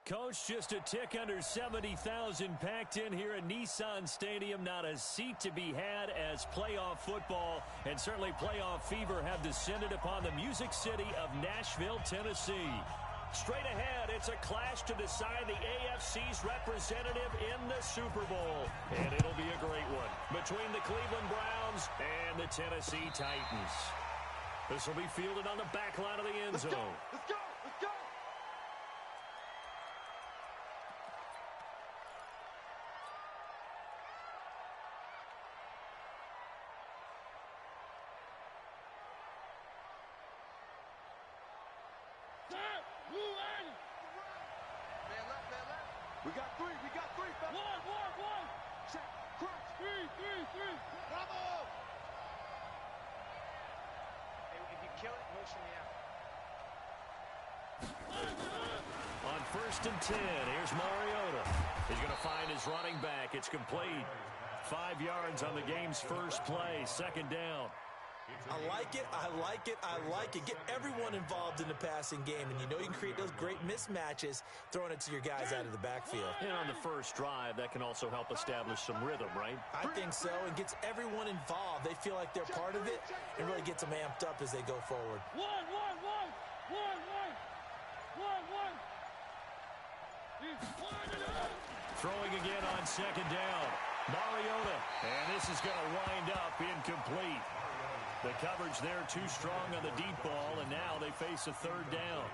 Coach, just a tick under 70,000 packed in here at Nissan Stadium. Not a seat to be had as playoff football and certainly playoff fever have descended upon the Music City of Nashville, Tennessee. Straight ahead, it's a clash to decide the AFC's representative in the Super Bowl. And it'll be a great one between the Cleveland Browns and the Tennessee Titans. This will be fielded on the back line of the end zone. Let's go! Let's go! We got three, fella. One. Check, crunch. Three. Bravo! Hey, if you kill it, motion me out. On 1st and 10, here's Mariota. He's going to find his running back. It's complete. 5 yards on the game's first play, 2nd down. I like it. Get everyone involved in the passing game, and you know you can create those great mismatches throwing it to your guys out of the backfield. And on the first drive, that can also help establish some rhythm, right? I think so, and gets everyone involved. They feel like they're part of it and really gets them amped up as they go forward. One. Throwing again on 2nd down. Mariota, and this is going to wind up incomplete. The coverage there too strong on the deep ball, and now they face a 3rd down.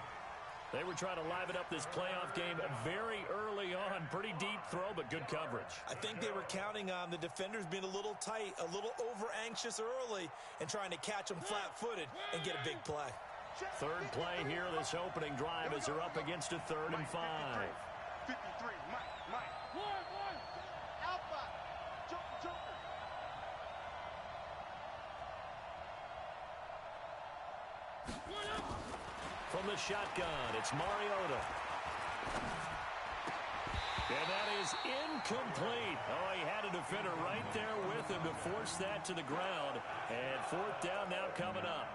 They were trying to liven up this playoff game very early on. Pretty deep throw, but good coverage. I think they were counting on the defenders being a little tight, a little over-anxious early, and trying to catch them flat-footed and get a big play. 3rd play here, this opening drive, as they're up against a 3rd and 5. 53, Mike. One. Alpha. Joker. From the shotgun, it's Mariota. And that is incomplete. Oh, he had a defender right there with him to force that to the ground. And 4th down now coming up.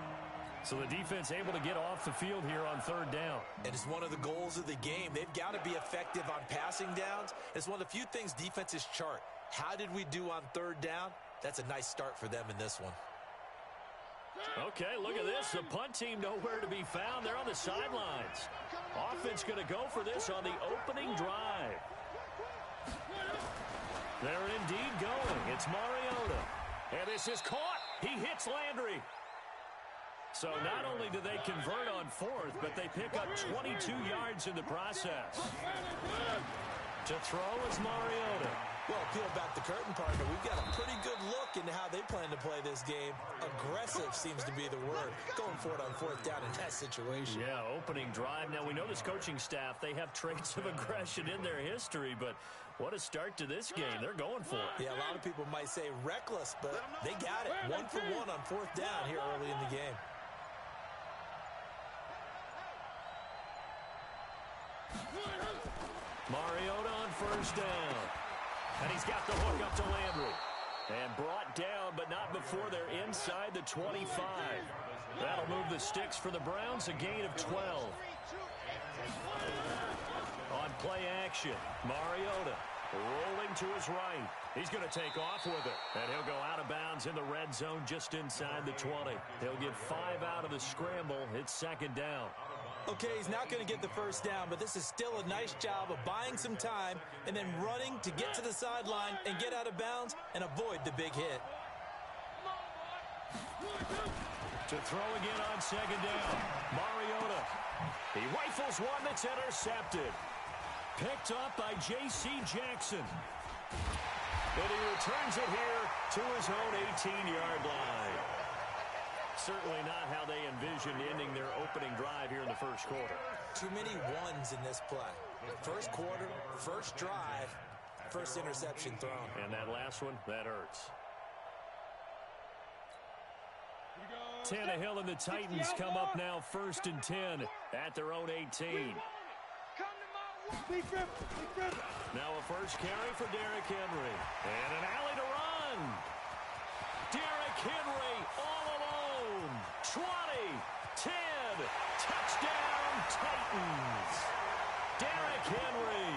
So the defense able to get off the field here on 3rd down. And it's one of the goals of the game. They've got to be effective on passing downs. It's one of the few things defenses chart. How did we do on 3rd down? That's a nice start for them in this one. Okay, look at this. The punt team nowhere to be found. They're on the sidelines. Offense going to go for this on the opening drive. They're indeed going. It's Mariota. And this is caught. He hits Landry. So not only do they convert on 4th, but they pick up 22 yards in the process. To throw is Mariota. Well, peel back the curtain, partner. We've got a pretty good look into how they plan to play this game. Aggressive seems to be the word. Going for it on 4th down in that situation. Yeah, opening drive. Now, we know this coaching staff, they have traits of aggression in their history, but what a start to this game. They're going for it. Yeah, a lot of people might say reckless, but they got it. 1 for 1 on 4th down here early in the game. Mariota on 1st down. And he's got the hook up to Landry. And brought down, but not before they're inside the 25. That'll move the sticks for the Browns, a gain of 12. On play action, Mariota rolling to his right. He's going to take off with it. And he'll go out of bounds in the red zone just inside the 20. He'll get 5 out of the scramble. It's 2nd down. Okay, he's not going to get the 1st down, but this is still a nice job of buying some time and then running to get to the sideline and get out of bounds and avoid the big hit. To throw again on 2nd down, Mariota. He rifles one that's intercepted. Picked up by J.C. Jackson. And he returns it here to his own 18-yard line. Certainly not how they envisioned ending their opening drive here in the 1st quarter. Too many ones in this play. 1st quarter, 1st drive, 1st interception thrown. And that last one, that hurts. Tannehill and the Titans come up now 1st and 10 at their own 18. Now a first carry for Derrick Henry. And an alley to run. Derrick Henry all alone. 20, 10, touchdown Titans. Derrick Henry,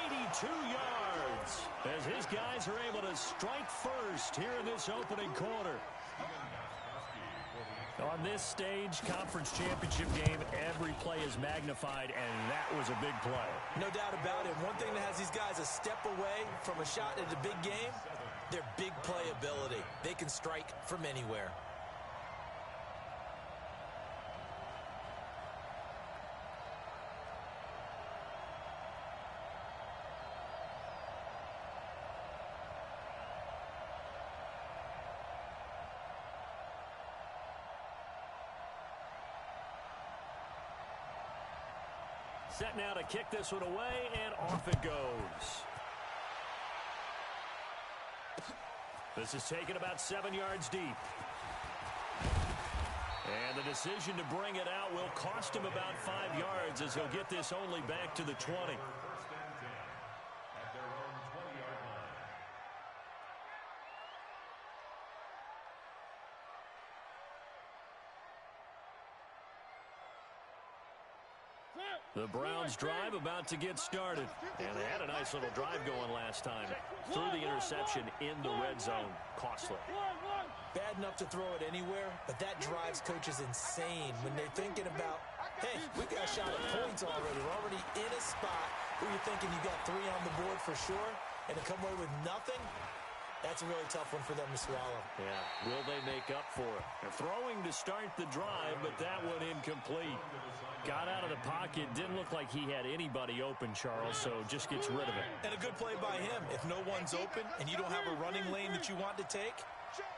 82 yards, as his guys are able to strike first here in this opening quarter. On this stage, conference championship game, every play is magnified, and that was a big play. No doubt about it. One thing that has these guys a step away from a shot at a big game, their big play ability. They can strike from anywhere. Set now to kick this one away, and off it goes. This is taken about 7 yards deep. And the decision to bring it out will cost him about 5 yards as he'll get this only back to the 20. The Browns drive about to get started. And they had a nice little drive going last time. Threw the interception in the red zone. Costly. Bad enough to throw it anywhere, but that drives coaches insane when they're thinking about, hey, we got a shot at points already. We're already in a spot where you're thinking you got 3 on the board for sure, and to come away with nothing, that's a really tough one for them to swallow. Yeah, will they make up for it? They're throwing to start the drive, but that one incomplete. Got out of the pocket, didn't look like he had anybody open, Charles, so just gets rid of it. And a good play by him. If no one's open and you don't have a running lane that you want to take,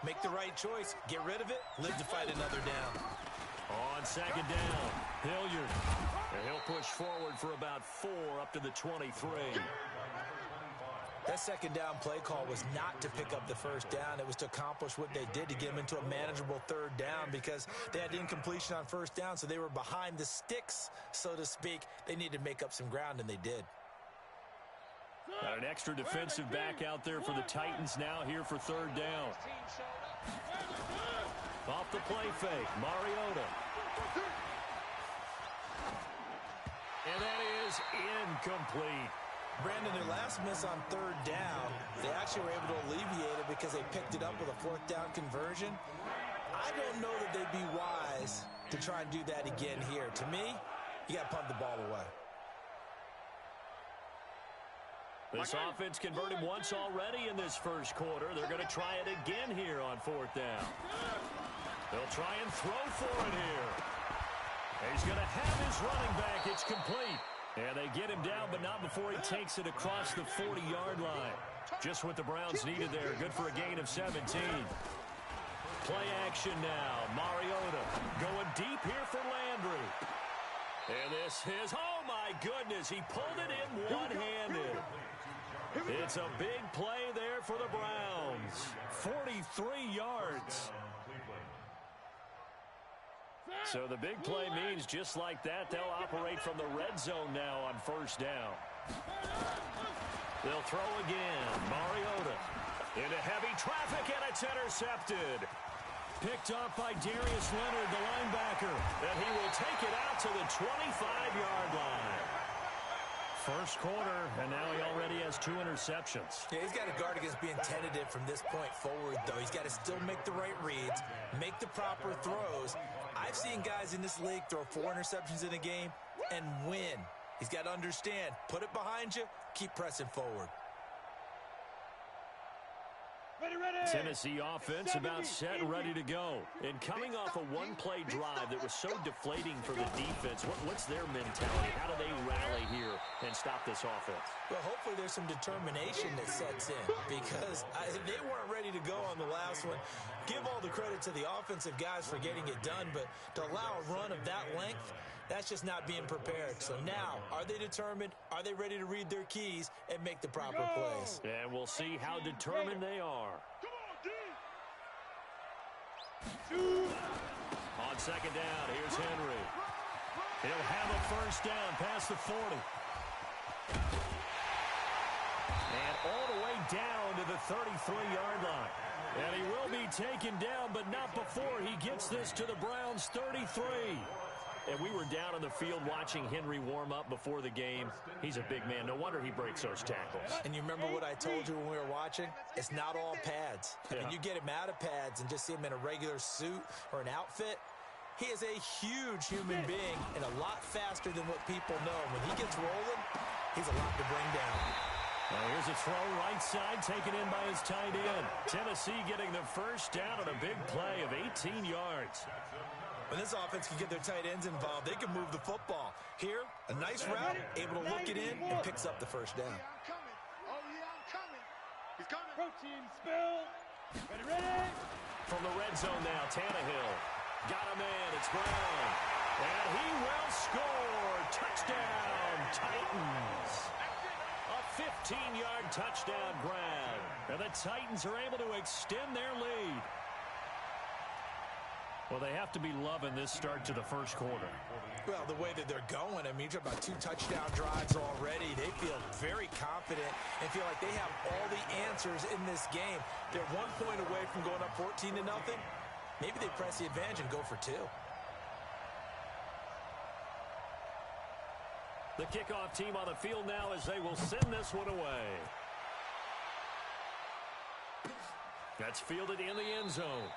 make the right choice. Get rid of it. Live to fight another down. On second down, Hilliard. And he'll push forward for about 4 up to the 23. That second down play call was not to pick up the first down. It was to accomplish what they did to get them into a manageable third down because they had incompletion on first down, so they were behind the sticks, so to speak. They needed to make up some ground, and they did. Got an extra defensive back out there for the Titans now here for third down. Off the play fake, Mariota. And that is incomplete. Brandon, their last miss on third down, they actually were able to alleviate it because they picked it up with a fourth down conversion. I don't know that they'd be wise to try and do that again here. To me, you got to punt the ball away. This offense converted once already in this first quarter. They're going to try it again here on fourth down. They'll try and throw for it here. He's going to have his running back. It's complete. And they get him down, but not before he takes it across the 40-yard line. Just what the Browns needed there. Good for a gain of 17. Play action now. Mariota going deep here for Landry. And this is, oh my goodness, he pulled it in one-handed. It's a big play there for the Browns. 43 yards. So the big play means just like that, they'll operate from the red zone now on first down. They'll throw again. Mariota into heavy traffic, and it's intercepted. Picked off by Darius Leonard, the linebacker, and he will take it out to the 25-yard line. First quarter, and now he already has 2 interceptions. Yeah, he's got to guard against being tentative from this point forward, though. He's got to still make the right reads, make the proper throws. I've seen guys in this league throw 4 interceptions in a game and win. He's got to understand, put it behind you, keep pressing forward. Tennessee offense about set, ready to go. And coming off a one-play drive that was so deflating for the defense, what's their mentality? How do they rally here and stop this offense? Well, hopefully there's some determination that sets in because they weren't ready to go on the last one. Give all the credit to the offensive guys for getting it done, but to allow a run of that length, that's just not being prepared. So now, are they determined? Are they ready to read their keys and make the proper plays? And we'll see how determined they are. On second down, here's Henry. He'll have a first down past the 40. And all the way down to the 33-yard line. And he will be taken down, but not before he gets this to the Browns' 33. And we were down on the field watching Henry warm up before the game. He's a big man. No wonder he breaks those tackles. And you remember what I told you when we were watching? It's not all pads. I mean, you get him out of pads and just see him in a regular suit or an outfit. He is a huge human being and a lot faster than what people know. When he gets rolling, he's a lot to bring down. Now here's a throw right side, taken in by his tight end. Tennessee getting the first down on a big play of 18 yards. When this offense can get their tight ends involved, they can move the football. Here, a nice route, able to look it in, and picks up the first down. I'm coming. Oh, yeah, I'm coming. He's coming. Protein spill. Ready? From the red zone now, Tannehill. Got a man, it's Brown. And he will score. Touchdown, Titans. A 15-yard touchdown grab. And the Titans are able to extend their lead. Well, they have to be loving this start to the first quarter. Well, the way that they're going, I mean, you're talking about 2 touchdown drives already. They feel very confident and feel like they have all the answers in this game. They're 1 point away from going up 14-0. Maybe they press the advantage and go for 2. The kickoff team on the field now as they will send this one away. That's fielded in the end zone.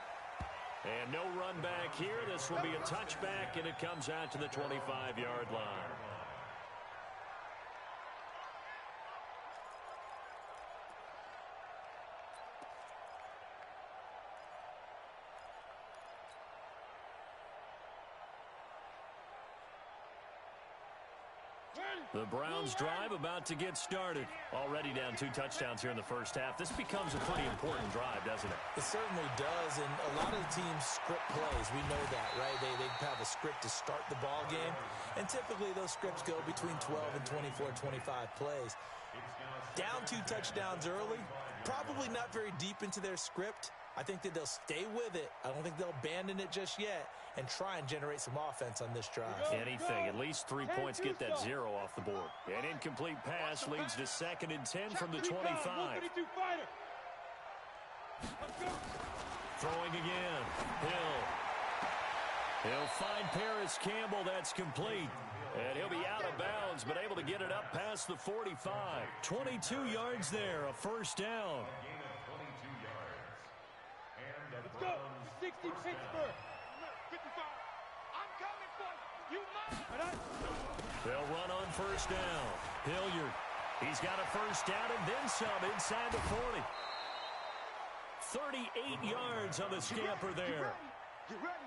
And no run back here. This will be a touchback, and it comes out to the 25-yard line. The Browns drive about to get started. Already down 2 touchdowns here in the first half. This becomes a pretty important drive, doesn't it? It certainly does, and a lot of the teams script plays. We know that, right? They have a script to start the ball game, and typically those scripts go between 12 and 24, 25 plays. Down 2 touchdowns early, probably not very deep into their script. I think that they'll stay with it. I don't think they'll abandon it just yet and try and generate some offense on this drive. Anything. At least 3 points get that 0 off the board. An incomplete pass leads to 2nd and 10 from the 25. Throwing again. He'll find Paris Campbell. That's complete. And he'll be out of bounds, but able to get it up past the 45. 22 yards there, a first down. Let's go. 60 Pittsburgh. 55. I'm coming for you. You must. They'll run on first down. Hilliard. He's got a first down and then some inside the 40. 38 yards on the scamper there.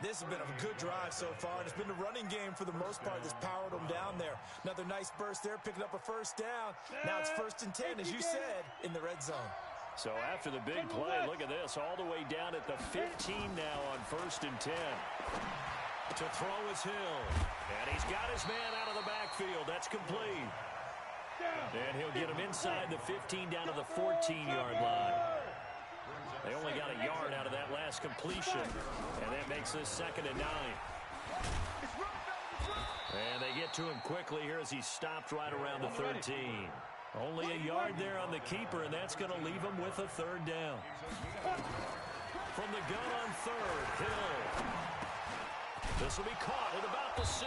This has been a good drive so far, and it's been the running game for the most part that's powered them down there. Another nice burst there, picking up a first down. Now it's 1st and 10, as you said, in the red zone. So after the big play, look at this, all the way down at the 15 now on 1st and 10. To throw is Hill. And he's got his man out of the backfield. That's complete. And he'll get him inside the 15 down to the 14-yard line. They only got a yard out of that last completion. And that makes this 2nd and 9. And they get to him quickly here as he's stopped right around the 13. Only a yard there on the keeper, and that's going to leave him with a 3rd down. From the gun on 3rd, Hill. This will be caught at about the 6.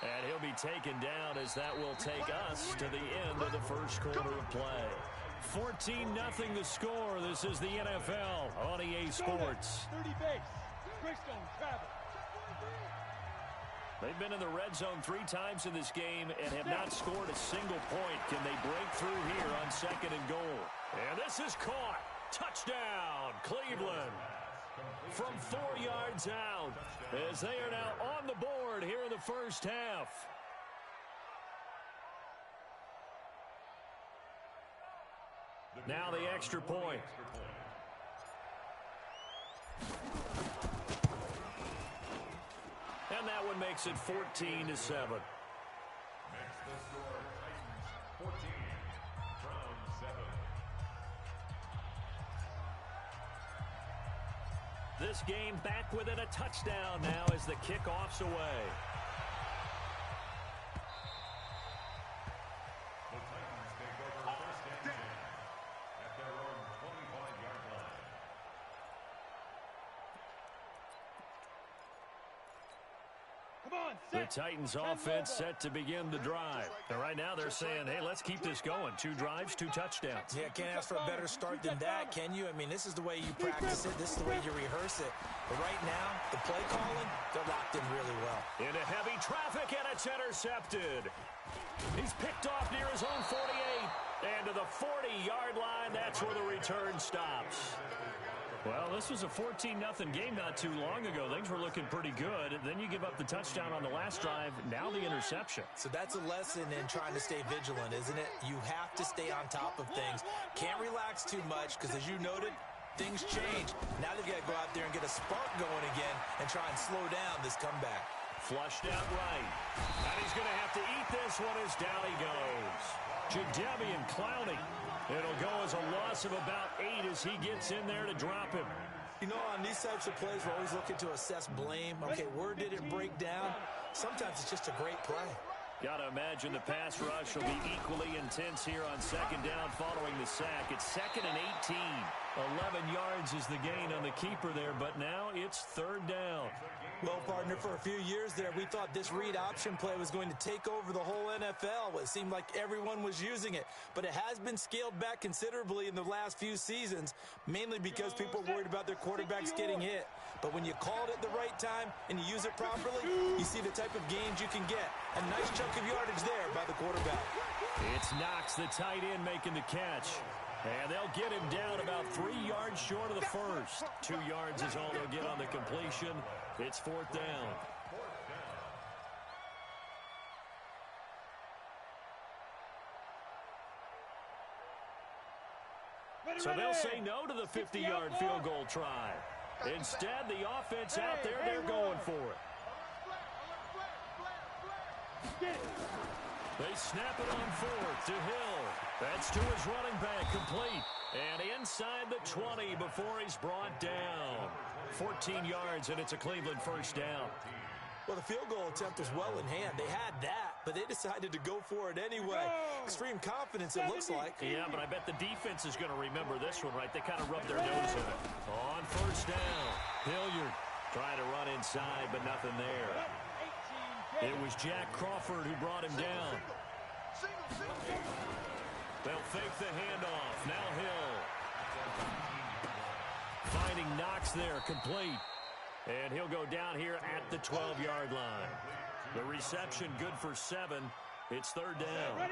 And he'll be taken down as that will take us to the end of the first quarter of play. 14-0 the score. This is the NFL on EA Sports. 30 base. Greystone travel. They've been in the red zone 3 times in this game and have not scored a single point. Can they break through here on 2nd and goal? And this is caught. Touchdown, Cleveland. From 4 yards out as they are now on the board here in the first half. Now the extra point. And that one makes it 14-7. Next, the score, Titans 14, Browns 7. This game back within a touchdown now as the kickoff's away. The Titans take over 1st and 10 at their own 25-yard line. The Titans offense set to begin the drive. And right now they're saying, hey, let's keep this going. 2 drives, 2 touchdowns. Yeah, can't ask for a better start than that, can you? I mean, this is the way you practice it. This is the way you rehearse it. But right now, the play calling, they're locked in really well. Into heavy traffic, and it's intercepted. He's picked off near his own 48. And to the 40-yard line, that's where the return stops. Well, this was a 14-0 game not too long ago. Things were looking pretty good. Then you give up the touchdown on the last drive. Now the interception. So that's a lesson in trying to stay vigilant, isn't it? You have to stay on top of things. Can't relax too much because, as you noted, things change. Now they've got to go out there and get a spark going again and try and slow down this comeback. Flushed out right. And he's going to have to eat this one as down he goes. Jadeveon Clowney. It'll go as a loss of about 8 as he gets in there to drop him. You know, on these types of plays, we're always looking to assess blame. Okay, where did it break down? Sometimes it's just a great play. Got to imagine the pass rush will be equally intense here on second down following the sack. It's 2nd and 18. 11 yards is the gain on the keeper there, but now it's 3rd down. Well, partner, for a few years there, we thought this read option play was going to take over the whole NFL. It seemed like everyone was using it, but it has been scaled back considerably in the last few seasons, mainly because people are worried about their quarterbacks getting hit. But when you call it at the right time and you use it properly, you see the type of gains you can get. A nice chunk of yardage there by the quarterback. It's Knox, the tight end, making the catch. And they'll get him down about 3 yards short of the first. 2 yards is all they'll get on the completion. It's 4th down. So they'll say no to the 50-yard field goal try. Instead, the offense out there, they're going for it. They snap it on 4th to Hill. That's to his running back, complete. And inside the 20 before he's brought down. 14 yards, and it's a Cleveland first down. Well, the field goal attempt was well in hand. They had that, but they decided to go for it anyway. Extreme confidence, it looks like. Yeah, but I bet the defense is going to remember this one, right? They kind of rubbed their nose in it. On first down, Hilliard trying to run inside, but nothing there. It was Jack Crawford who brought him down. They'll fake the handoff. Now Hill. Finding Knox there, complete. And he'll go down here at the 12-yard line. The reception good for 7. It's 3rd down.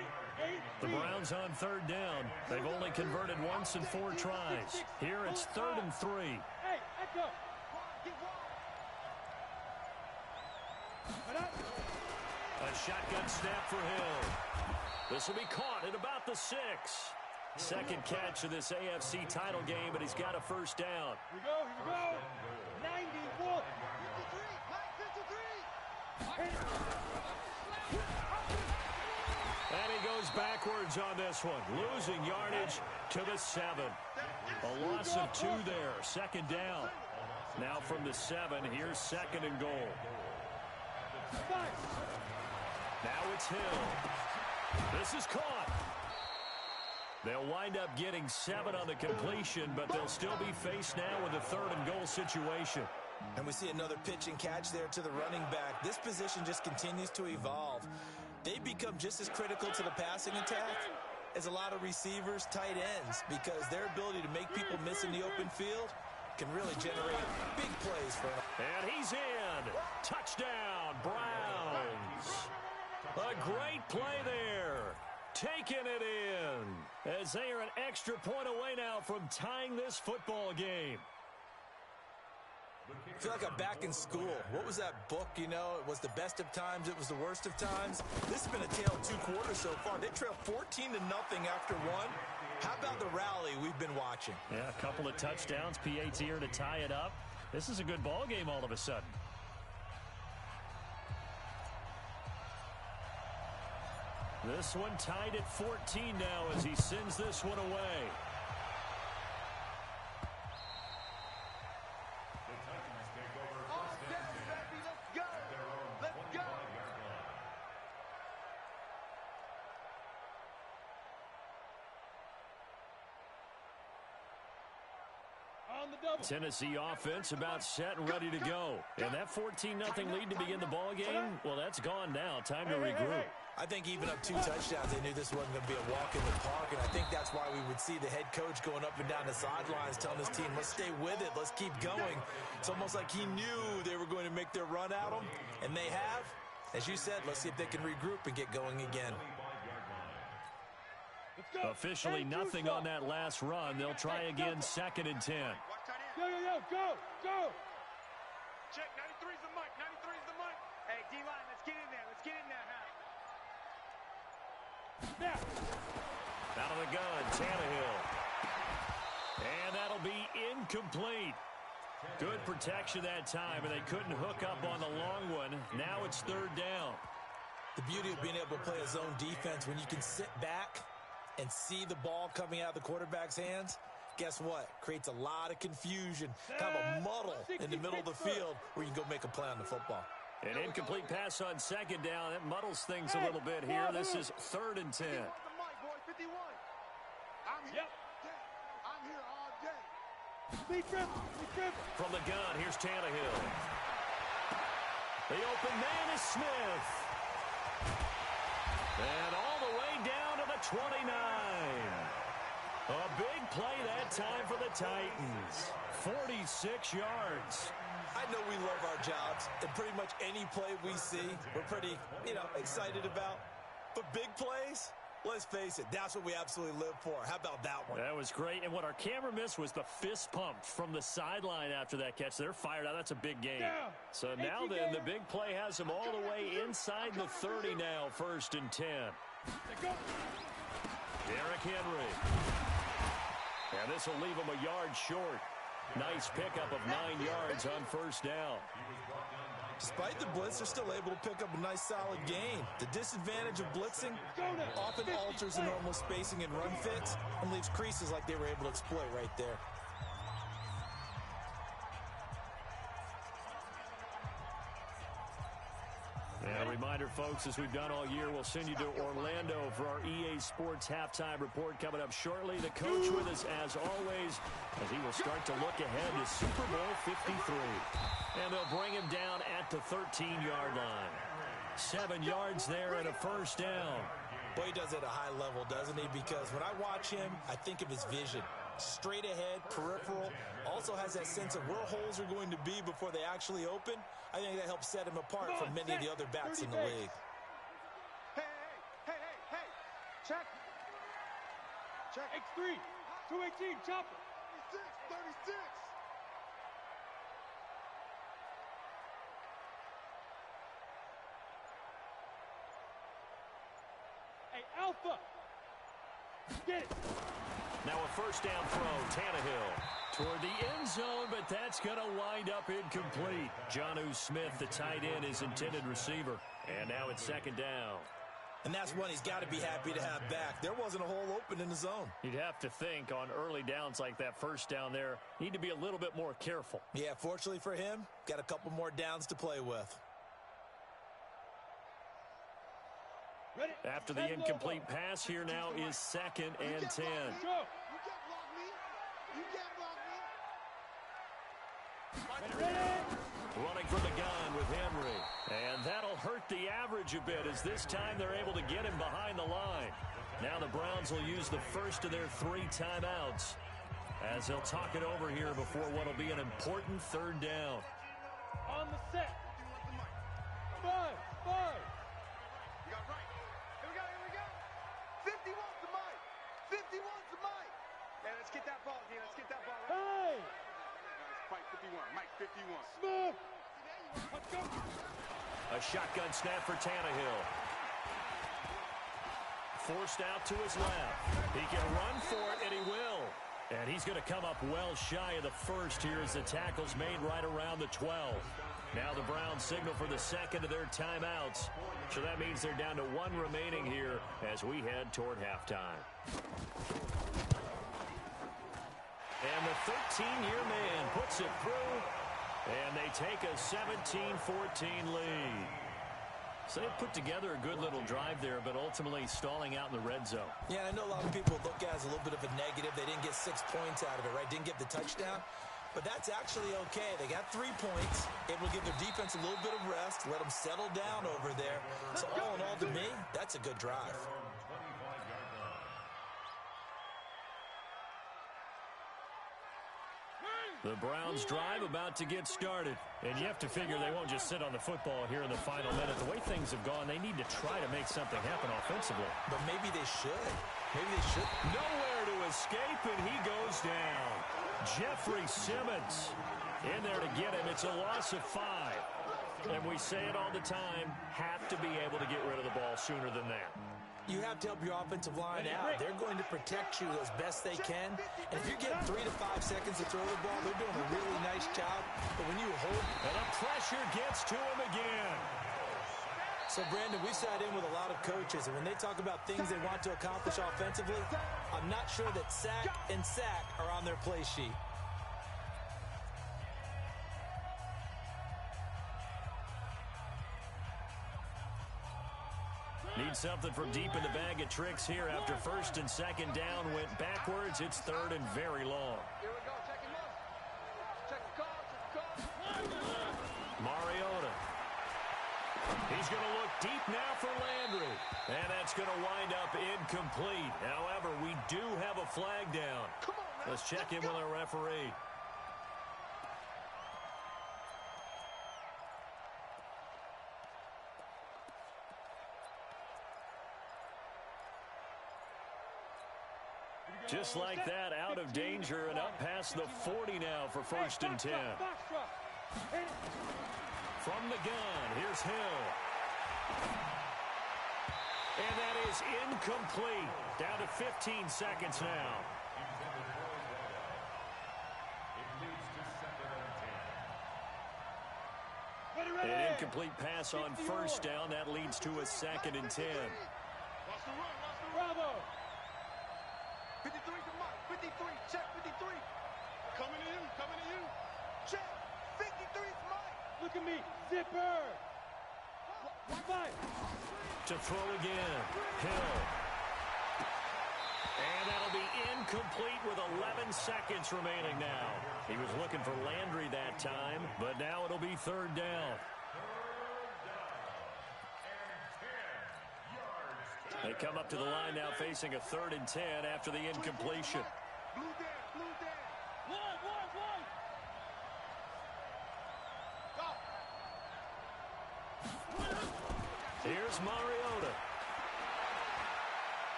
The Browns on 3rd down. They've only converted once in 4 tries. Here it's 3rd and 3. Hey, echo. A shotgun snap for Hill. This will be caught at about the 6. Second catch of this AFC title game, but he's got a first down. Here we go. 91. 53. And he goes backwards on this one, losing yardage to the 7. A loss of 2 there, 2nd down. Now from the 7, here's 2nd and goal. Now it's Hill. This is caught. They'll wind up getting 7 on the completion, but they'll still be faced now with a 3rd and goal situation. And we see another pitch and catch there to the running back. This position just continues to evolve. They become just as critical to the passing attack as a lot of receivers, tight ends, because their ability to make people miss in the open field can really generate big plays for them. And he's in. Touchdown, Browns. A great play there. Taking it in as they are an extra point away now from tying this football game. I feel like I'm back in school. What was that book, you know? It was the best of times. It was the worst of times. This has been a tale of 2 quarters so far. They trail 14-0 after 1. How about the rally we've been watching? Yeah, a couple of touchdowns. PAT here to tie it up. This is a good ball game all of a sudden. This one tied at 14 now as he sends this one away. The Titans take over first and 10 at their own 25-yard line. On the double. Tennessee offense about set and ready to go. And that 14-0 lead to begin the ball game, well, that's gone now. Time to regroup. I think even up 2 touchdowns, they knew this wasn't going to be a walk in the park, and I think that's why we would see the head coach going up and down the sidelines telling his team, let's stay with it, let's keep going. It's almost like he knew they were going to make their run at him, and they have. As you said, let's see if they can regroup and get going again. Officially nothing on that last run. They'll try again, 2nd and 10. Go. Check, 93's the mic, 93's the mic. Hey, D-line, let's get in there, Snap. Out of the gun, Tannehill. And that'll be incomplete. Good protection that time, and they couldn't hook up on the long one. Now it's 3rd down. The beauty of being able to play a zone defense, when you can sit back and see the ball coming out of the quarterback's hands, guess what? Creates a lot of confusion, kind of a muddle in the middle of the field where you can go make a play on the football. An incomplete pass on 2nd down. That muddles things a little bit here. This is 3rd and 10. I'm here all day. Speed dribble. From the gun, here's Tannehill. The open man is Smith. And all the way down to the 29. A big play that time for the Titans. 46 yards. I know we love our jobs, and pretty much any play we see, we're pretty, excited about. But big plays, let's face it, that's what we absolutely live for. How about that one? That was great. And what our camera missed was the fist pump from the sideline after that catch. They're fired out. That's a big game. So now then, the big play has them all the way inside the 30 now, 1st and 10. Derrick Henry. And this will leave him a yard short. Nice pickup of 9 yards on 1st down. Despite the blitz, they're still able to pick up a nice solid gain. The disadvantage of blitzing often alters the normal spacing and run fits and leaves creases like they were able to exploit right there. And a reminder, folks, as we've done all year, we'll send you to Orlando for our EA Sports halftime report coming up shortly. The coach with us, as always, as he will start to look ahead to Super Bowl 53. And they'll bring him down at the 13-yard line. 7 yards there and a 1st down. Boy, he does it at a high level, doesn't he? Because when I watch him, I think of his vision. Straight ahead, peripheral. Also has that sense of where holes are going to be before they actually open. I think that helps set him apart from many of the other backs in the league. Hey. Check. X3. 218. Chopper. 36. Hey, Alpha. Get it. Now a 1st down throw, Tannehill toward the end zone, but that's going to wind up incomplete. Jonnu Smith, the tight end, his intended receiver. And now it's 2nd down. And that's one he's got to be happy to have back. There wasn't a hole open in the zone. You'd have to think on early downs like that 1st down there, need to be a little bit more careful. Yeah, fortunately for him, got a couple more downs to play with. Ready. After the incomplete pass, here now is 2nd and 10. Go. You can't block me. Ready. Running from the gun with Henry. And that'll hurt the average a bit as this time they're able to get him behind the line. Now the Browns will use the first of their 3 timeouts as they'll talk it over here before what will be an important 3rd down. On the set. 5. You got right. Here we go. 51's the mic. 51's the mic. Hey, let's get that ball, D. Let's get that ball. Hey. Let's fight 51. Mike 51. Smith. Let's go. A shotgun snap for Tannehill. Forced out to his left. He can run for it, and he will. And he's going to come up well shy of the 1st here as the tackle's made right around the 12. Now the Browns signal for the 2nd of their timeouts. So that means they're down to 1 remaining here as we head toward halftime. And the 13-year man puts it through, and they take a 17-14 lead. So they put together a good little drive there, but ultimately stalling out in the red zone. Yeah, I know a lot of people look at it as a little bit of a negative. They didn't get 6 points out of it, right? Didn't get the touchdown. But that's actually okay. They got 3 points. It will give their defense a little bit of rest, let them settle down over there. So all in all, to me, that's a good drive. The Browns drive about to get started. And you have to figure they won't just sit on the football here in the final minute. The way things have gone, they need to try to make something happen offensively. But maybe they should. Maybe they should. Nowhere to escape, and he goes down. Jeffrey Simmons in there to get him. It's a loss of 5. And we say it all the time, have to be able to get rid of the ball sooner than that. You have to help your offensive line out. They're going to protect you as best they can. And if you're getting 3 to 5 seconds to throw the ball, they're doing a really nice job. But when you hold... And the pressure gets to him again. So, Brandon, we sat in with a lot of coaches, and when they talk about things they want to accomplish offensively, I'm not sure that sack and sack are on their play sheet. Need something from deep in the bag of tricks here after 1st and 2nd down went backwards. It's 3rd and very long. Here we go. Check him up. Check the call. Check the call. Mariota. He's going to look deep now for Landry. And that's going to wind up incomplete. However, we do have a flag down. Let's check in with our referee. Just like that, out of danger and up past the 40 now for 1st and 10. From the gun, here's Hill. And that is incomplete. Down to 15 seconds now. An incomplete pass on 1st down. That leads to a 2nd and 10. Bravo! 53 to Mike. 53. Check 53. Coming to you. Coming to you. Check. 53 is Mike. Look at me. Zipper. 5. To throw again. Hill. And that'll be incomplete with 11 seconds remaining now. He was looking for Landry that time, but now it'll be 3rd down. They come up to the line now facing a 3rd and 10 after the incompletion. Blue down. Blue down. One. Go. Here's Mariota.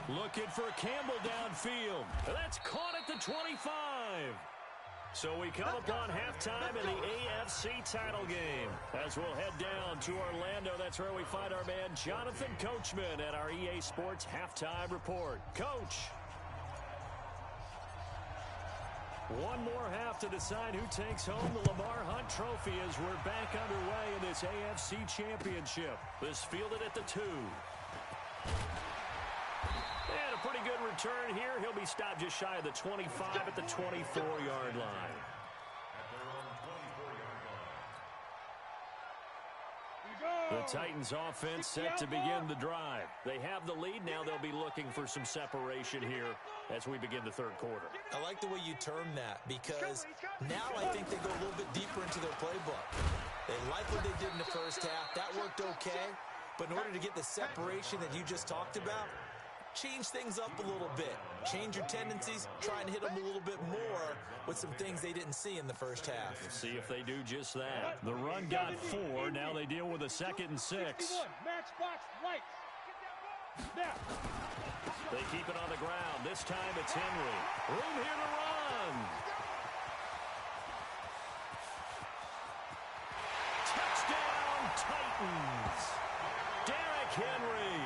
Looking for Campbell downfield. That's caught at the 25. So we come upon halftime in the AFC title game. As we'll head down to Orlando, that's where we find our man Jonathan Coachman at our EA Sports Halftime Report. Coach. One more half to decide who takes home the Lamar Hunt Trophy as we're back underway in this AFC Championship. This fielded at the 2. And a pretty good return here. He'll be stopped just shy of the 25 at the 24-yard line. The Titans offense set to begin the drive. They have the lead. Now they'll be looking for some separation here as we begin the 3rd quarter. I like the way you term that because now I think they go a little bit deeper into their playbook. They like what they did in the 1st half. That worked okay. But in order to get the separation that you just talked about, change things up a little bit. Change your tendencies. Try and hit them a little bit more with some things they didn't see in the 1st half. We'll see if they do just that. The run got 4. Now they deal with a 2nd and 6. Matchbox lights. Now. They keep it on the ground. This time it's Henry. Room here to run. Touchdown, Titans. Derrick Henry.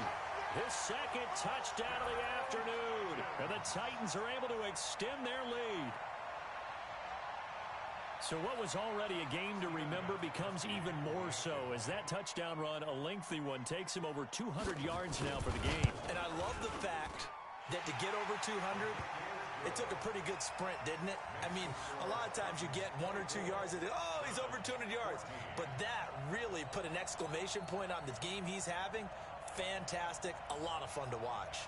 His 2nd touchdown of the afternoon. And the Titans are able to extend their lead. So what was already a game to remember becomes even more so as that touchdown run, a lengthy one, takes him over 200 yards now for the game. And I love the fact that to get over 200, It took a pretty good sprint, didn't it? I mean, a lot of times you get 1 or 2 yards and, oh, he's over 200 yards. But that really put an exclamation point on the game he's having. Fantastic. A lot of fun to watch.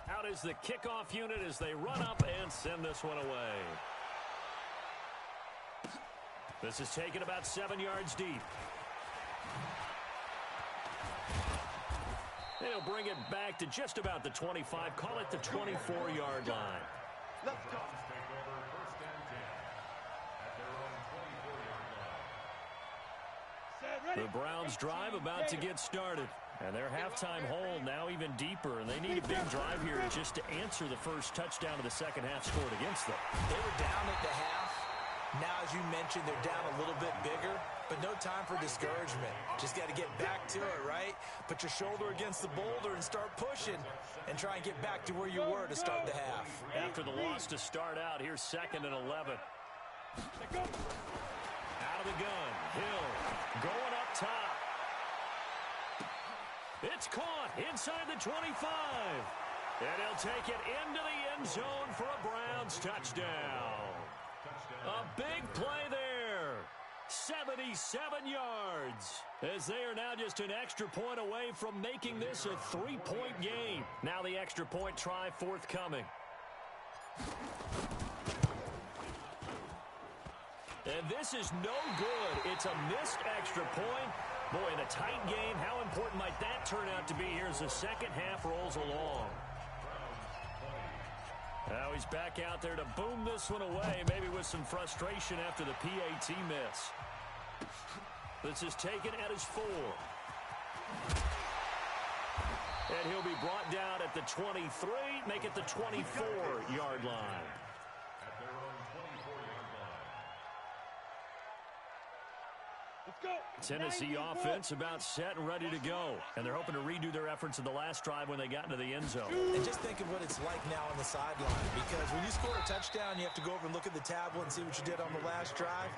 Out is the kickoff unit as they run up and send this one away. This is taken about 7 yards deep. They'll bring it back to just about the 25. Call it the 24-yard line. Let's go. Take over first and 10 at their own 24-yard line. The Browns drive about to get started. And their halftime hole now even deeper. And they need a big drive here just to answer the first touchdown of the second half scored against them. They were down at the half. Now, as you mentioned, they're down a little bit bigger, but no time for discouragement. Just got to get back to it, right? Put your shoulder against the boulder and start pushing and try and get back to where you were to start the half. After the loss to start out, here's 2nd and 11. Out of the gun, Hill going up top. It's caught inside the 25. And he'll take it into the end zone for a Browns touchdown. A big play there. 77 yards. As they are now just an extra point away from making this a 3-point game. Now the extra point try forthcoming. And this is no good. It's a missed extra point. Boy, in a tight game, how important might that turn out to be here as the second half rolls along? Now he's back out there to boom this one away, maybe with some frustration after the PAT miss. This is taken at his 4. And he'll be brought down at the 23, make it the 24-yard line. At their own 24-yard line. Let's go. Tennessee offense about set and ready to go. And they're hoping to redo their efforts in the last drive when they got into the end zone. And just think of what it's like now on the sideline, because when you score a touchdown, you have to go over and look at the tablet and see what you did on the last drive.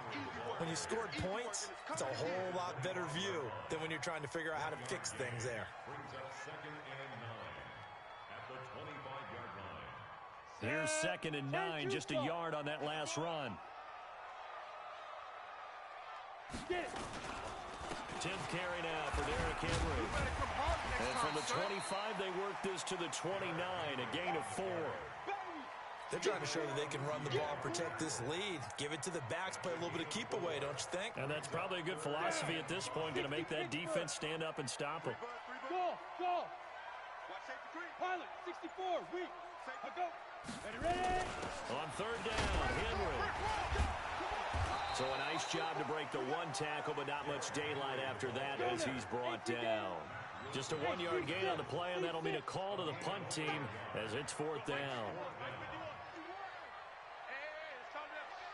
When you scored points, it's a whole lot better view than when you're trying to figure out how to fix things there. Brings up 2nd and 9 at the 25-yard line. Here's 2nd and 9, just a yard on that last run. Get it. 10th carry now for Derrick Henry. And from the 25, they work this to the 29, a gain of 4. They're trying to show that they can run the ball, protect this lead, give it to the backs, play a little bit of keep away, don't you think? And that's probably a good philosophy at this point, going to make that defense stand up and stop them. Go, go. Watch safety three. Pilot, 64, weak. Go. Ready. On 3rd down, Henry. So a nice job to break the 1 tackle, but not much daylight after that as he's brought down. Just a 1-yard gain on the play, and that'll mean a call to the punt team as it's 4th down.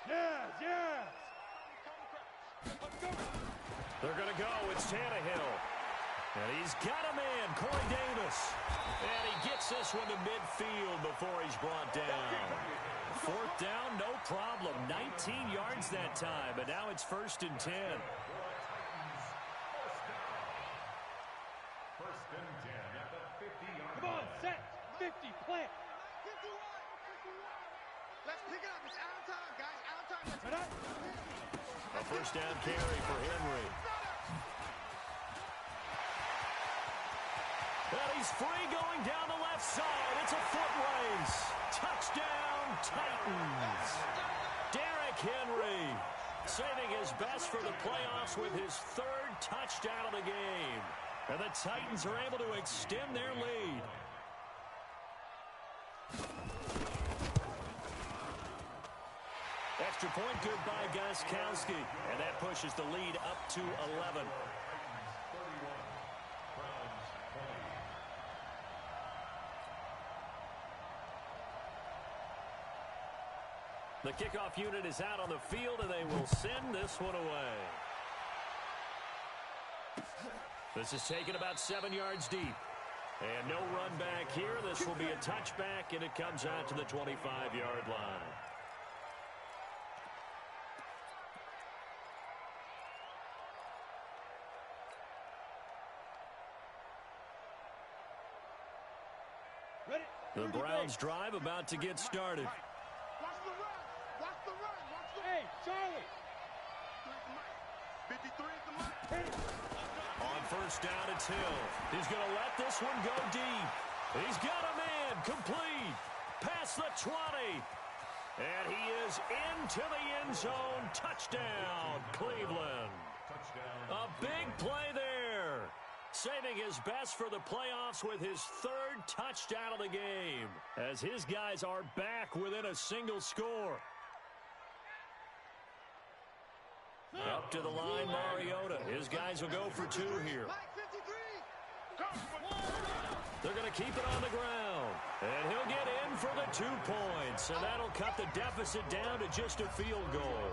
Yes. They're going to go. It's Tannehill. And he's got a man, Corey Davis. And he gets this one to midfield before he's brought down. 4th down, no problem. 19 yards that time, but now it's 1st and 10. First and 10 at the 50-yard Come on, line. set. 50, plant. 51. Let's pick it up. It's out of time, guys. Out of time. A 1st down carry for Henry. And he's free going down the left side. It's a foot race. Touchdown, Titans. Derrick Henry saving his best for the playoffs with his 3rd touchdown of the game. And the Titans are able to extend their lead. Extra point good by Gostkowski. And that pushes the lead up to 11. The kickoff unit is out on the field, and they will send this one away. This is taken about 7 yards deep. And no run back here. This will be a touchback, and it comes out to the 25-yard line. Ready? The Browns drive about to get started. Watch the run. Watch the run. Watch the Hey, Charlie. 53 is the mic. On first down, it's Hill. He's going to let this one go deep. He's got a man complete. Past the 20. And he is into the end zone. Touchdown, Cleveland. A big play there. Saving his best for the playoffs with his third touchdown of the game. As his guys are back within a single score. Up to the line, Mariota. His guys will go for two here. They're going to keep it on the ground. And he'll get in for the 2 points. And that'll cut the deficit down to just a field goal.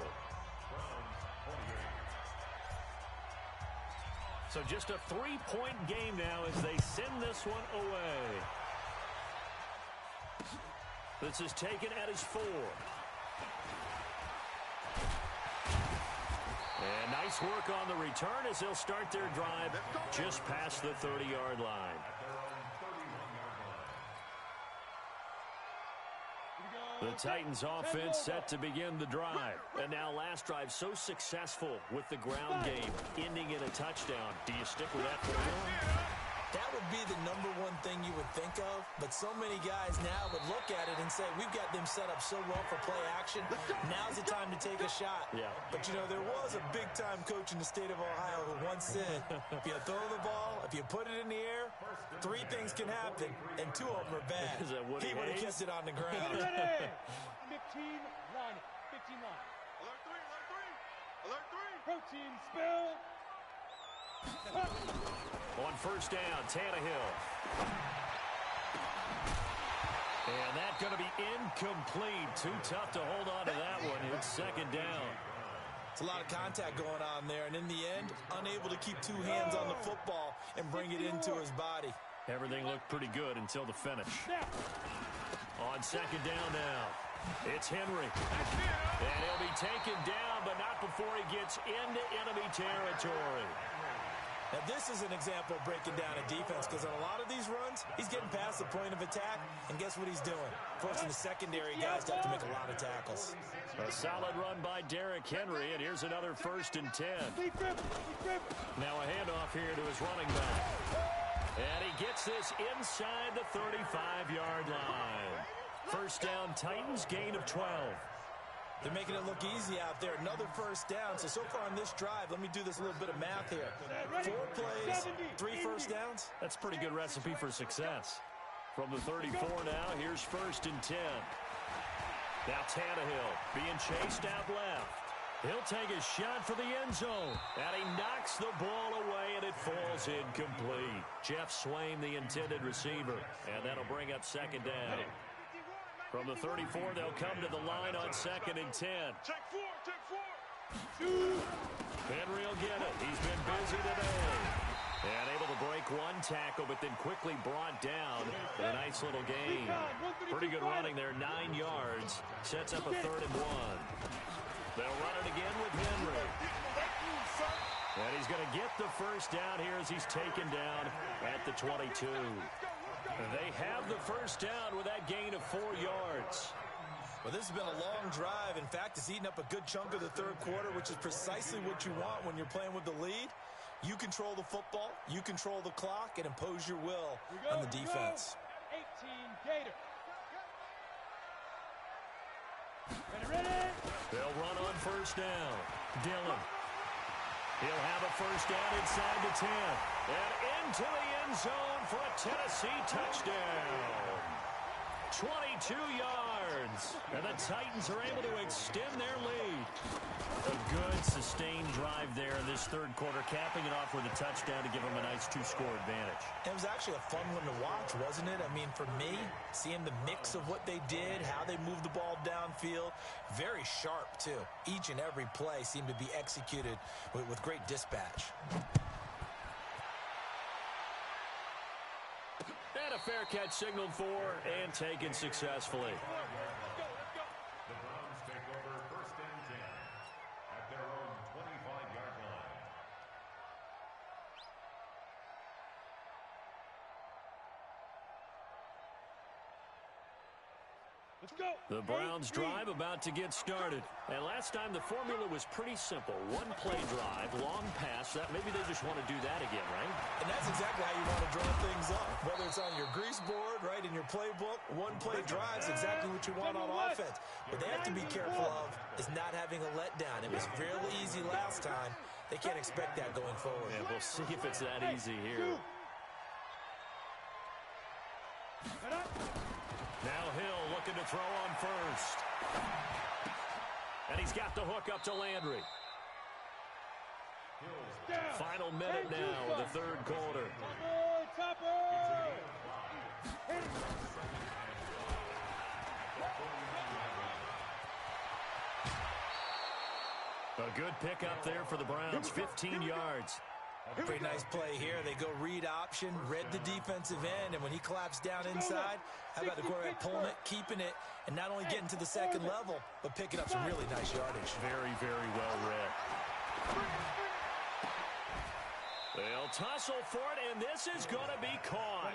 So just a 3-point game now as they send this one away. This is taken at his 4. And nice work on the return as they'll start their drive just past the 30-yard line. The Titans offense set to begin the drive. And now last drive so successful with the ground game, ending in a touchdown. Do you stick with that formula? That would be the number one thing you would think of, but so many guys now would look at it and say, we've got them set up so well for play action. Now's the time to take a shot. Yeah. But, you know, there was a big-time coach in the state of Ohio who once said, if you throw the ball, if you put it in the air, 3 things can happen, and 2 of them are bad. Is that Woody He would have Hayes? kept it on the ground. Ready? 15 line. 15 line. Alert 3, alert 3. Alert 3. Protein spill. On first down, Tannehill. And that's going to be incomplete. Too tough to hold on to that one. It's second down. It's a lot of contact going on there, and in the end, unable to keep 2 hands on the football and bring it into his body. Everything looked pretty good until the finish. On second down now, it's Henry. And he'll be taken down, but not before he gets into enemy territory. Now, this is an example of breaking down a defense because on a lot of these runs, he's getting past the point of attack, and guess what he's doing? Forcing the secondary guys to have to make a lot of tackles. A solid run by Derrick Henry, and here's another 1st and 10. Now a handoff here to his running back. And he gets this inside the 35-yard line. First down, Titans, gain of 12. They're making it look easy out there. Another first down. So far on this drive, let me do this little bit of math here. 4 plays, 3 first downs. That's a pretty good recipe for success. From the 34 now, here's 1st and 10. Now Tannehill being chased out left. He'll take a shot for the end zone. And he knocks the ball away, and it falls incomplete. Jeff Swain, the intended receiver. And that'll bring up second down. From the 34, they'll come to the line on 2nd and 10. Check 4, check 4. Henry will get it. He's been busy today. And able to break 1 tackle, but then quickly brought down. A nice little gain. Pretty good running there, 9 yards. Sets up a 3rd and 1. They'll run it again with Henry. And he's going to get the first down here as he's taken down at the 22. They have the first down with that gain of 4 yards. Well, this has been a long drive. In fact, it's eaten up a good chunk of the 3rd quarter, which is precisely what you want when you're playing with the lead. You control the football, you control the clock, and impose your will on the defense. 18 Gator. Ready? They'll run on first down. Dillon. He'll have a first down inside the 10. And into the end zone for a Tennessee touchdown. 22 yards. And the Titans are able to extend their lead. A good sustained drive there in this 3rd quarter, capping it off with a touchdown to give them a nice 2-score advantage. It was actually a fun one to watch, wasn't it? I mean, for me, seeing the mix of what they did, how they moved the ball downfield, very sharp, too. Each and every play seemed to be executed with great dispatch. And a fair catch signaled for and taken successfully. The Browns take over 1st and 10 at their own 25-yard line. Let's go. The Browns drive about to get started. And last time the formula was pretty simple. One play drive, long pass. Maybe they just want to do that again, right? And that's exactly how you want to draw things up. Whether it's on your grease board, right, in your playbook, one play drive is exactly what you want on offense. What they have to be careful of is not having a letdown. It was real easy last time. They can't expect that going forward. And we'll see if it's that easy here. Now Hill looking to throw on first. And he's got the hook up to Landry. Final minute now of the third quarter. A good pickup there for the Browns, 15 yards. Pretty nice play here. They go read option, read the defensive end, and when he claps down inside, how about the quarterback pulling it, keeping it, and not only getting to the second level, but picking up some really nice yardage. Very, very well read. They'll tussle for it, and this is going to be caught.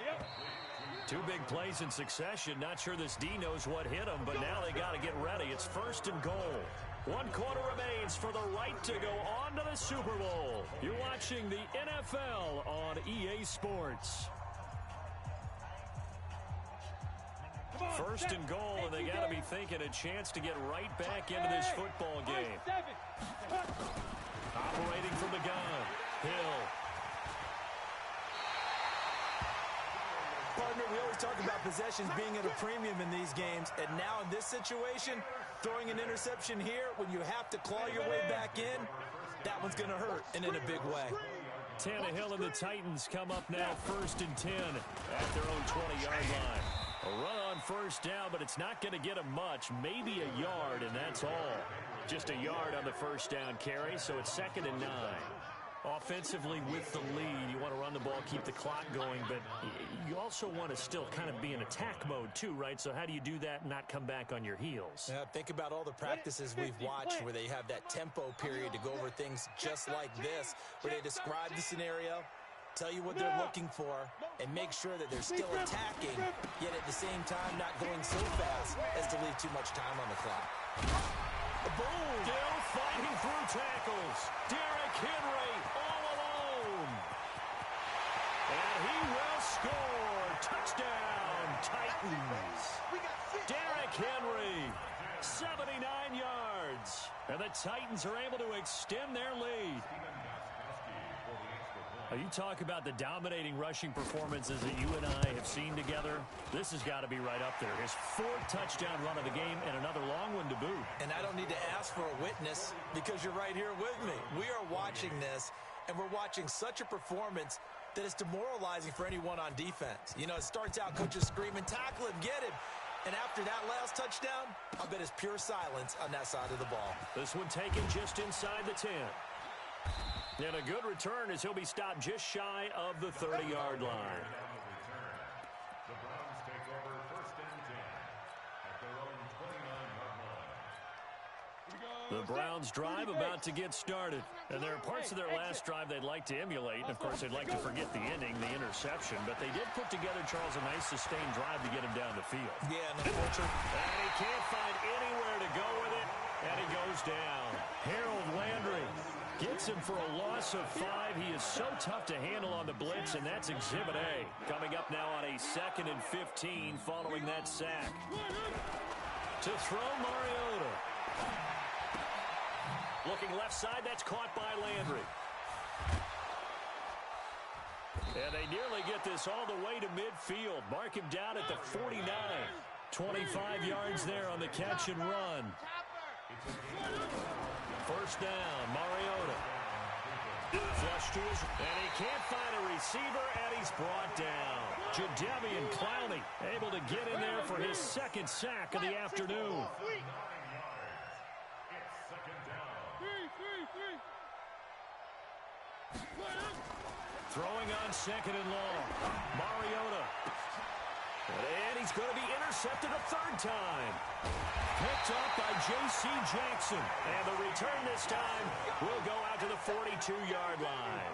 Two big plays in succession. Not sure this D knows what hit him, but now they got to get ready. It's 1st and goal. 1 quarter remains for the right to go on to the Super Bowl. You're watching the NFL on EA Sports. 1st and goal, and they got to be thinking a chance to get right back into this football game. Operating from the gun, Hill. Partner, we always talk about possessions being at a premium in these games, and now in this situation, throwing an interception here when you have to claw your way back in, that one's going to hurt, and in a big way. Tannehill and the Titans come up now 1st and 10 at their own 20-yard line. A run on first down, but it's not going to get him much, maybe a yard, and that's all. Just a yard on the first down carry, so it's 2nd and 9. Offensively with the lead, you want to run the ball, keep the clock going, but you also want to still kind of be in attack mode too, right? So how do you do that and not come back on your heels? Yeah, think about all the practices we've watched where they have that tempo period to go over things just like this, where they describe the scenario, tell you what they're looking for, and make sure that they're still attacking, yet at the same time not going so fast as to leave too much time on the clock. Boom! Still fighting through tackles. Derrick Henry all alone. And he will score. Touchdown, Titans. Derrick Henry, 79 yards. And the Titans are able to extend their lead. You talk about the dominating rushing performances that you and I have seen together. This has got to be right up there. His 4th touchdown run of the game and another long one to boot. And I don't need to ask for a witness because you're right here with me. We are watching this, and we're watching such a performance that is demoralizing for anyone on defense. You know, it starts out coaches screaming, tackle him, get him. And after that last touchdown, I'll bet it's pure silence on that side of the ball. This one taken just inside the 10. And a good return as he'll be stopped just shy of the 30-yard line. The Browns take over 1st and 10 at their own 29-yard line. The Browns drive about to get started. And there are parts of their last drive they'd like to emulate. And, of course, they'd like to forget the ending, the interception. But they did put together, Charles, a nice sustained drive to get him down the field. Yeah, and unfortunately. And he can't find anywhere to go with it. And he goes down. Harold Landry gets him for a loss of 5. He is so tough to handle on the blitz, and that's Exhibit A. Coming up now on a 2nd and 15 following that sack. To throw, Mariota. Looking left side, that's caught by Landry. And they nearly get this all the way to midfield. Mark him down at the 49. 25 yards there on the catch and run. 1st down, Mariota. Flush to his, and he can't find a receiver, and he's brought down. Jadeveon Clowney able to get in there for his 2nd sack of the afternoon. Throwing on 2nd and long. Mariota. And he's going to be intercepted a 3rd time. Picked up by J.C. Jackson. And the return this time will go out to the 42-yard line.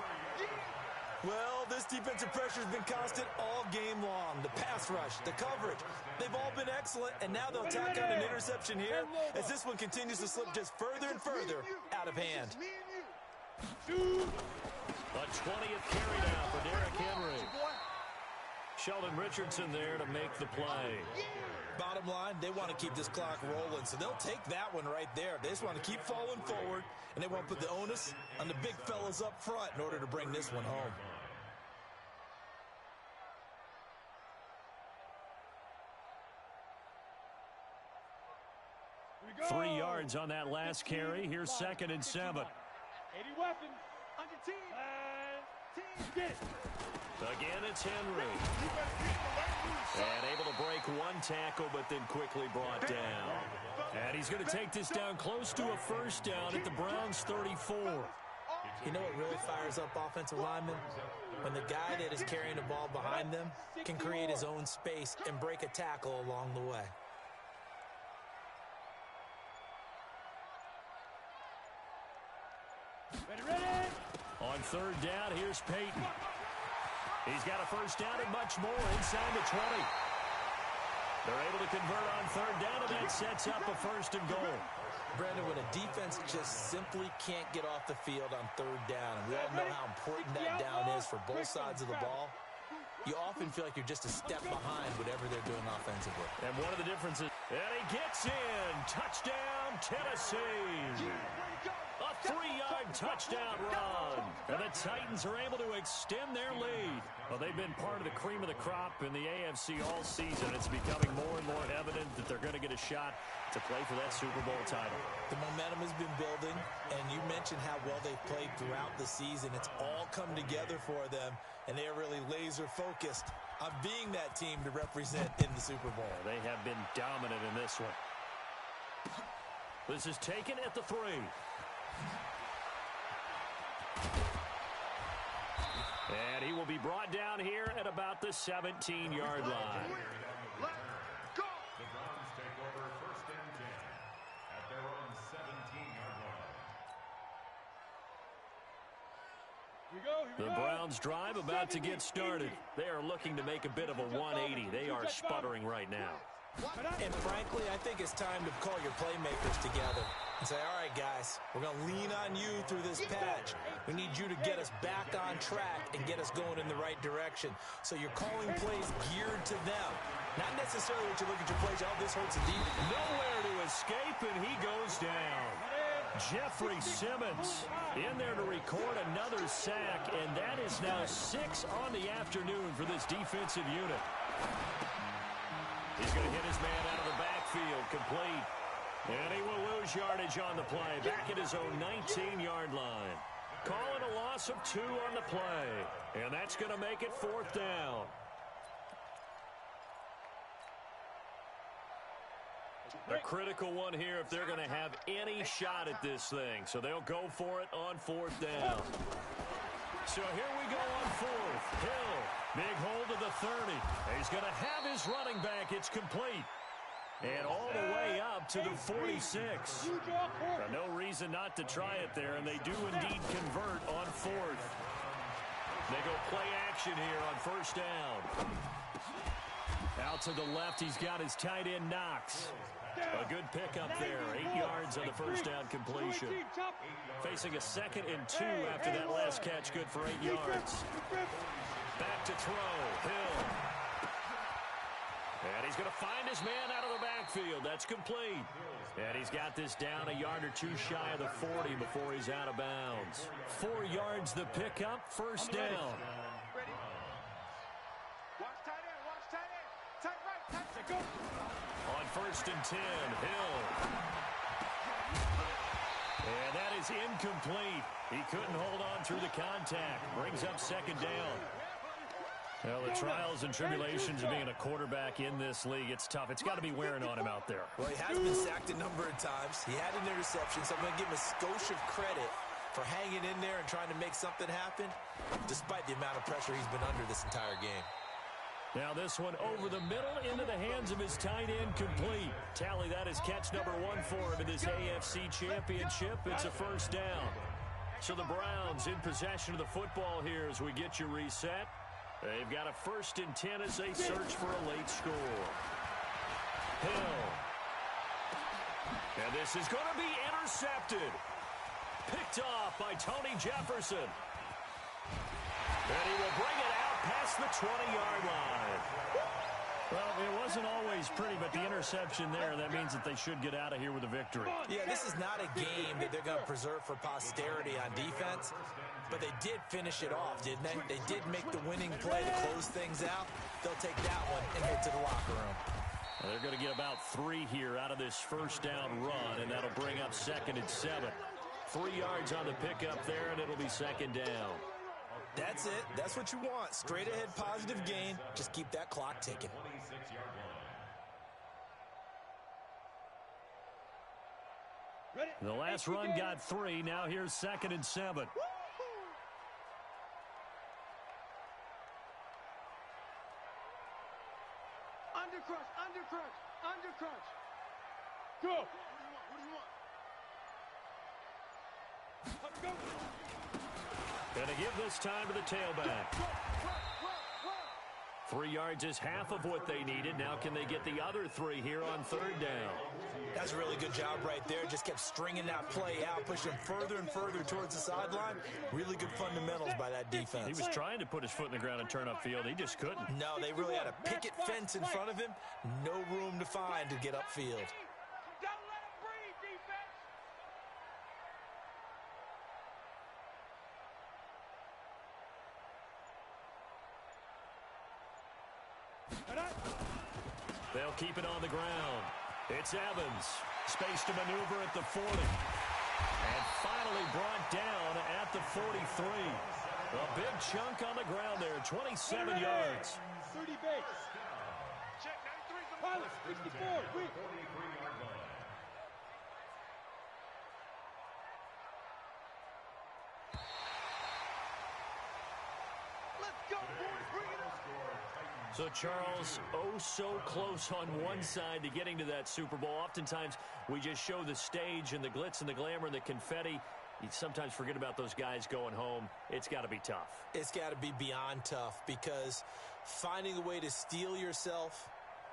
Well, this defensive pressure has been constant all game long. The pass rush, the coverage, they've all been excellent, and now they'll tack on an interception here as this one continues to slip just further and further out of hand. The 20th carry now for Derrick Henry. Sheldon Richardson there to make the play. Bottom line, they want to keep this clock rolling, so they'll take that one right there. They just want to keep falling forward, and they want to put the onus on the big fellas up front in order to bring this one home. 3 yards on that last carry. Here's 2nd and 7. 80 weapons. On your team. Get it. Again, it's Henry. And able to break one tackle, but then quickly brought down. And he's going to take this down close to a first down at the Browns' 34. You know what really fires up offensive linemen? When the guy that is carrying the ball behind them can create his own space and break a tackle along the way. Ready. On 3rd down, here's Peyton. He's got a first down and much more inside the 20. They're able to convert on 3rd down, and that sets up a 1st and goal. Brandon, when a defense just simply can't get off the field on 3rd down, and we all know how important that down is for both sides of the ball, you often feel like you're just a step behind whatever they're doing offensively. And one of the differences, and he gets in. Touchdown, Tennessee. A 3-yard touchdown run. And the Titans are able to extend their lead. Well, they've been part of the cream of the crop in the AFC all season. It's becoming more and more evident that they're going to get a shot to play for that Super Bowl title. The momentum has been building, and you mentioned how well they've played throughout the season. It's all come together for them, and they are really laser-focused on being that team to represent in the Super Bowl. They have been dominant in this one. This is taken at the 3. And he will be brought down here at about the 17-yard line. The Browns take over 1st and 10 at their own 17-yard line. The Browns drive about to get started. They are looking to make a bit of a 180. They are sputtering right now. And frankly, I think it's time to call your playmakers together and say, all right, guys, we're going to lean on you through this patch. We need you to get us back on track and get us going in the right direction. So you're calling plays geared to them. Not necessarily what you look at your plays, oh, this hurts a deep. Nowhere to escape, and he goes down. Jeffrey Simmons in there to record another sack, and that is now 6 on the afternoon for this defensive unit. He's going to hit his man out of the backfield, complete. And he will lose yardage on the play, back at his own 19-yard line. Calling a loss of 2 on the play, and that's going to make it 4th down. A critical one here if they're going to have any shot at this thing. So they'll go for it on 4th down. So here we go on 4th. Hill, big hold of the 30. He's going to have his running back. It's complete. And all the way up to the 46. No reason not to try it there, and they do indeed convert on 4th. They go play action here on 1st down. Out to the left, he's got his tight end, Knox. A good pickup there, 8 yards on the 1st down completion. Facing a 2nd and 2 after that last catch, good for 8 yards. Back to throw, Hill. And he's going to find his man out of the backfield. That's complete. And he's got this down a yard or 2 shy of the 40 before he's out of bounds. 4 yards the pickup, 1st down. Ready? Watch tight end, watch tight end. Tight right, tight go. On 1st and 10, Hill. And that is incomplete. He couldn't hold on through the contact. Brings up 2nd down. Well, the trials and tribulations of being a quarterback in this league, it's tough. It's got to be wearing on him out there. Well, he has been sacked a number of times. He had an interception, so I'm going to give him a skosh of credit for hanging in there and trying to make something happen, despite the amount of pressure he's been under this entire game. Now this one over the middle into the hands of his tight end, complete. Tally, that is catch number 1 for him in this AFC Championship. It's a 1st down. So the Browns in possession of the football here as we get you reset. They've got a 1st and 10 as they search for a late score. Hill. And this is going to be intercepted. Picked off by Tony Jefferson. And he will bring it out past the 20-yard line. Well, it wasn't always pretty, but the interception there, that means that they should get out of here with a victory. Yeah, this is not a game that they're going to preserve for posterity on defense, but they did finish it off, didn't they? They did make the winning play to close things out. They'll take that one and head to the locker room. Well, they're going to get about 3 here out of this first down run, and that'll bring up 2nd and 7. 3 yards on the pickup there, and it'll be 2nd down. That's it. That's what you want. Straight ahead positive gain. Just keep that clock ticking. The last run got 3. Now here's 2nd and 7. Undercrush, undercrush, undercrush. Go. What do you want? Go. Going to give this time to the tailback. 3 yards is half of what they needed. Now can they get the other 3 here on 3rd down? That's a really good job right there. Just kept stringing that play out, pushing further and further towards the sideline. Really good fundamentals by that defense. He was trying to put his foot in the ground and turn upfield. He just couldn't. No, they really had a picket fence in front of him. No room to find to get upfield. Don't let him breathe, defense. They'll keep it on the ground. It's Evans. Space to maneuver at the 40. And finally brought down at the 43. A big chunk on the ground there, 27 yards. 30 base. Check, 93's the Pilot, 64. Wait. Let's go, boys. Bring it up. So, Charles, oh so close on one side to getting to that Super Bowl. Oftentimes, we just show the stage and the glitz and the glamour and the confetti. You sometimes forget about those guys going home. It's got to be tough. It's got to be beyond tough because finding a way to steel yourself,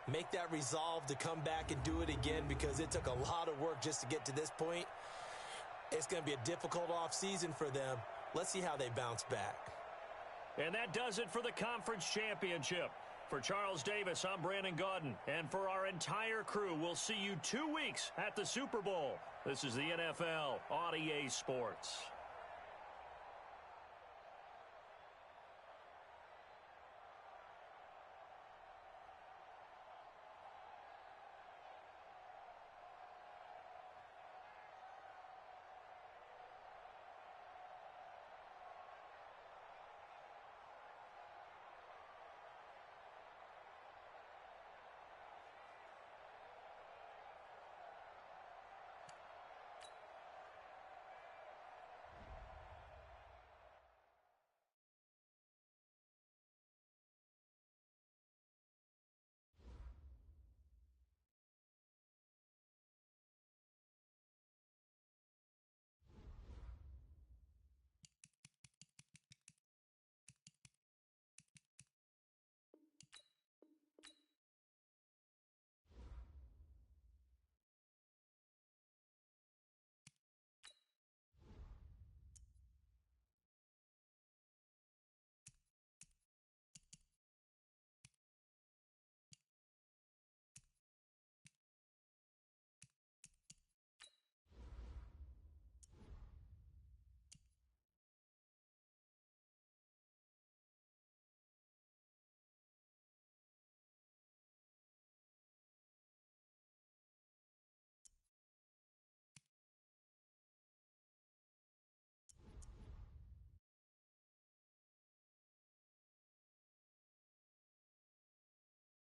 make that resolve to come back and do it again because it took a lot of work just to get to this point. It's going to be a difficult offseason for them. Let's see how they bounce back. And that does it for the conference championship. For Charles Davis, I'm Brandon Gaudin. And for our entire crew, we'll see you 2 weeks at the Super Bowl. This is the NFL on EA Sports.